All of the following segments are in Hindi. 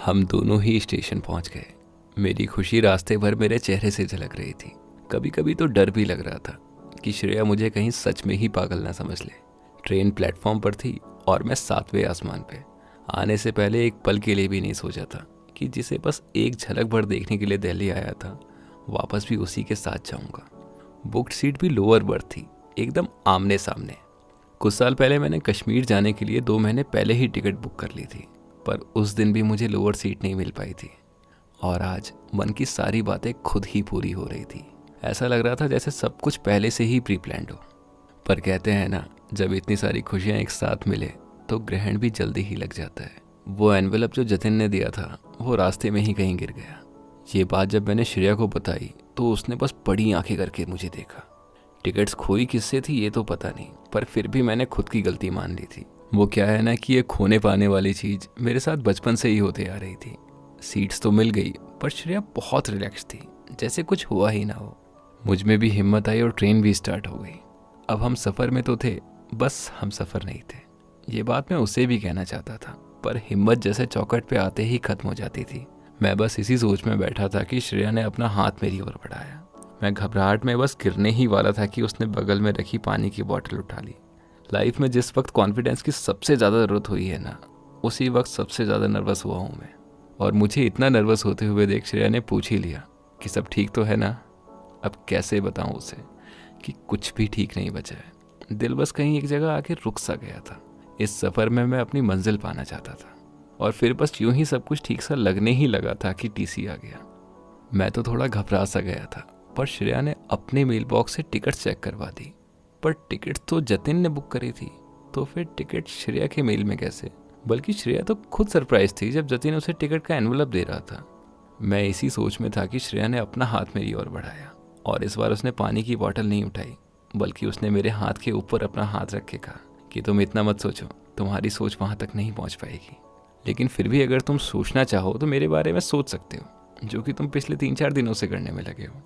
हम दोनों ही स्टेशन पहुंच गए। मेरी खुशी रास्ते भर मेरे चेहरे से झलक रही थी। कभी कभी तो डर भी लग रहा था कि श्रेया मुझे कहीं सच में ही पागल ना समझ ले। ट्रेन प्लेटफॉर्म पर थी और मैं 7वें आसमान पे। आने से पहले एक पल के लिए भी नहीं सोचा था कि जिसे बस एक झलक भर देखने के लिए दिल्ली आया था, वापस भी उसी के साथ जाऊंगा। बुक्ड सीट भी लोअर बर्थ थी, एकदम आमने सामने। कुछ साल पहले मैंने कश्मीर जाने के लिए 2 महीने पहले ही टिकट बुक कर ली थी, पर उस दिन भी मुझे लोअर सीट नहीं मिल पाई थी। और आज मन की सारी बातें खुद ही पूरी हो रही थी। ऐसा लग रहा था जैसे सब कुछ पहले से ही प्री प्लान्ड हो। पर कहते हैं ना, जब इतनी सारी खुशियां एक साथ मिले तो ग्रहण भी जल्दी ही लग जाता है। वो एनवेलप जो जतिन ने दिया था वो रास्ते में ही कहीं गिर गया। ये बात जब मैंने श्रेया को बताई तो उसने बस बड़ी आंखें करके मुझे देखा। टिकट्स खोई किससे थी ये तो पता नहीं, पर फिर भी मैंने खुद की गलती मान ली थी। वो क्या है ना कि ये खोने पाने वाली चीज़ मेरे साथ बचपन से ही होते आ रही थी। सीट्स तो मिल गई, पर श्रेया बहुत रिलैक्स थी, जैसे कुछ हुआ ही ना हो। मुझ में भी हिम्मत आई और ट्रेन भी स्टार्ट हो गई। अब हम सफ़र में तो थे, बस हम सफ़र नहीं थे। ये बात मैं उसे भी कहना चाहता था, पर हिम्मत जैसे चौखट पे आते ही ख़त्म हो जाती थी। मैं बस इसी सोच में बैठा था कि श्रेया ने अपना हाथ मेरी ओर बढ़ाया। मैं घबराहट में बस गिरने ही वाला था कि उसने बगल में रखी पानी की बोतल उठा ली। लाइफ में जिस वक्त कॉन्फिडेंस की सबसे ज़्यादा ज़रूरत हुई है ना, उसी वक्त सबसे ज़्यादा नर्वस हुआ हूँ मैं। और मुझे इतना नर्वस होते हुए देख श्रेया ने पूछ ही लिया कि सब ठीक तो है ना। अब कैसे बताऊँ उसे कि कुछ भी ठीक नहीं बचा है। दिल बस कहीं एक जगह आके रुक सा गया था। इस सफ़र में मैं अपनी मंजिल पाना चाहता था, और फिर बस यूं ही सब कुछ ठीक सा लगने ही लगा था कि टीसी आ गया। मैं तो थोड़ा घबरा सा गया था, पर श्रेया ने अपने मेल बॉक्स से टिकट चेक करवा दी। पर टिकट तो जतिन ने बुक करी थी, तो फिर टिकट श्रेया के मेल में कैसे? बल्कि श्रेया तो खुद सरप्राइज थी जब जतिन उसे टिकट का एनवलप दे रहा था। मैं इसी सोच में था कि श्रेया ने अपना हाथ मेरी ओर बढ़ाया, और इस बार उसने पानी की बोतल नहीं उठाई, बल्कि उसने मेरे हाथ के ऊपर अपना हाथ रख के कहा कि तुम इतना मत सोचो, तुम्हारी सोच वहाँ तक नहीं पहुँच पाएगी। लेकिन फिर भी अगर तुम सोचना चाहो तो मेरे बारे में सोच सकते हो, जो कि तुम पिछले 3-4 दिनों से करने में लगे हो।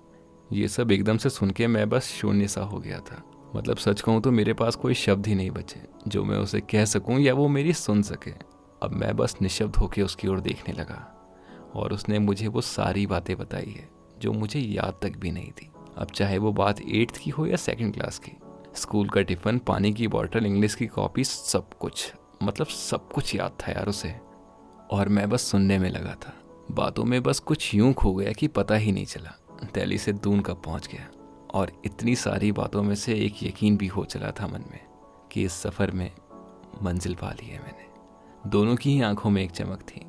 ये सब एकदम से सुन के मैं बस शून्य सा हो गया था। मतलब सच कहूँ तो मेरे पास कोई शब्द ही नहीं बचे जो मैं उसे कह सकूँ या वो मेरी सुन सके। अब मैं बस निशब्द होकर उसकी ओर देखने लगा, और उसने मुझे वो सारी बातें बताई है जो मुझे याद तक भी नहीं थी। अब चाहे वो बात 8th की हो या 2nd क्लास की, स्कूल का टिफ़िन, पानी की बोतल, इंग्लिश की कॉपी, सब कुछ, मतलब सब कुछ याद था यार उसे। और मैं बस सुनने में लगा था। बातों में बस कुछ यूं खो गया कि पता ही नहीं चला दिल्ली से दून कब पहुंच गया। और इतनी सारी बातों में से एक यकीन भी हो चला था मन में कि इस सफ़र में मंजिल पा ली है मैंने। दोनों की ही आंखों में एक चमक थी।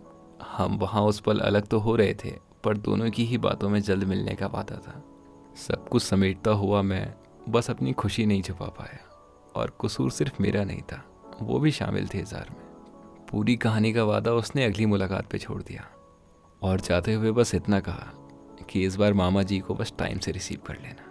हम वहाँ उस पल अलग तो हो रहे थे, पर दोनों की ही बातों में जल्द मिलने का वादा था। सब कुछ समेटता हुआ मैं बस अपनी खुशी नहीं छुपा पाया, और कसूर सिर्फ मेरा नहीं था, वो भी शामिल थे इज़हार में। पूरी कहानी का वादा उसने अगली मुलाकात पे छोड़ दिया, और जाते हुए बस इतना कहा कि इस बार मामा जी को बस टाइम से रिसीव कर लेना।